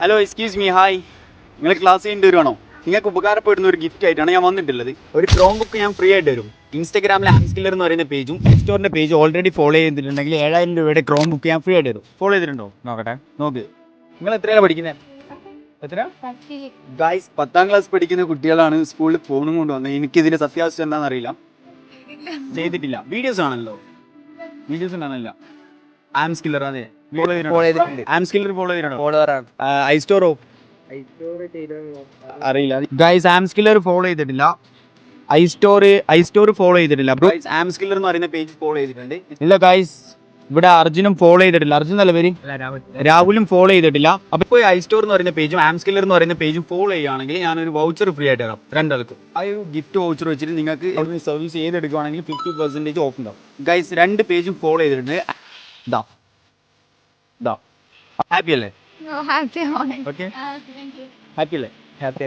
Hello excuse me hi. നിങ്ങൾ class കഴിഞ്ഞിട്ട് വരുവാണോ? നിങ്ങൾക്ക് ഉപകാരപ്പെടുന്ന ഒരു ഗിഫ്റ്റ് ആയിട്ടാണ് ഞാൻ വന്നിട്ടുള്ളത്. ഒരു ക്രോം ബുക്ക് ഞാൻ ഫ്രീ ആയിട്ട് തരും. ഇൻസ്റ്റാഗ്രാമിൽ ആംസ്കില്ലർ എന്ന് പറയുന്ന പേജും സ്റ്റോറിന്റെ പേജ് ഓൾറെഡി ഫോളോ ചെയ്തിട്ടുണ്ടെങ്കിൽ 7,000 രൂപയുടെ ക്രോം ബുക്ക് ഞാൻ ഫ്രീ ആയിട്ട് തരും. ഫോളോ ചെയ്തിട്ടുണ്ടോ? നോക്കട്ടെ, നോക്ക്. നിങ്ങൾ എത്രയാണ് പഠിക്കുന്നത്? എത്ര? ഗൈസ് 10ാം ക്ലാസ് പഠിക്കുന്ന കുട്ടികളാണ് സ്കൂളിൽ ഫോണും കൊണ്ട് വന്നത്. എനിക്കിതിന്റെ സത്യാവസ്ഥ എന്താണെന്ന് അറിയില്ല. ചെയ്തിട്ടില്ല. വീഡിയോസ് ആണല്ലോ, വീഡിയോസ് ഉണ്ടാകുന്നില്ല. ആംസ്കില്ലർ അതെ ആംസ്കില്ലർ ഫോളോ ചെയ്തിട്ടുണ്ടോ? ഐസ്റ്റോറോ അറിയില്ല. ഗൈസ് ആംസ്കില്ലർ ഫോളോ ചെയ്തിട്ടില്ല. ഐസ്റ്റോർ ഫോളോ ചെയ്തിട്ടില്ല. ഗൈസ് ആംസ്കില്ലർ എന്ന് പറയുന്ന പേജ് ഫോളോ ചെയ്തിട്ടുണ്ട്. ഇല്ല ഗൈസ്, ഇവിടെ അർജുനും ഫോളോ ചെയ്തിട്ടില്ല. അർജുൻ നല്ല പേര്, രാഹുലും ഫോളോ ചെയ്തിട്ടില്ല. അപ്പൊ ഇപ്പോൾ ഐസ്റ്റോർ എന്ന് പറയുന്ന പേജും ആംസ്കില്ലർ എന്ന് പറയുന്ന പേജും ഫോളോ ചെയ്യുകയാണെങ്കിൽ ഞാനൊരു വൗച്ചർ ഫ്രീ ആയിട്ട് തരാം രണ്ടാൾക്ക്. ആ ഒരു ഗിഫ്റ്റ് വൗച്ചർ വെച്ചിട്ട് നിങ്ങൾക്ക് സർവീസ് ചെയ്തെടുക്കുകയാണെങ്കിൽ 50% ഓഫ് ഉണ്ടാവും. ഗൈസ് 2 പേജും ഫോളോ ചെയ്തിട്ടുണ്ട്. ഇതാ ഹാപ്പി അല്ലേ? No, happy on it. Okay, happy അല്ലേ? ഹാപ്പി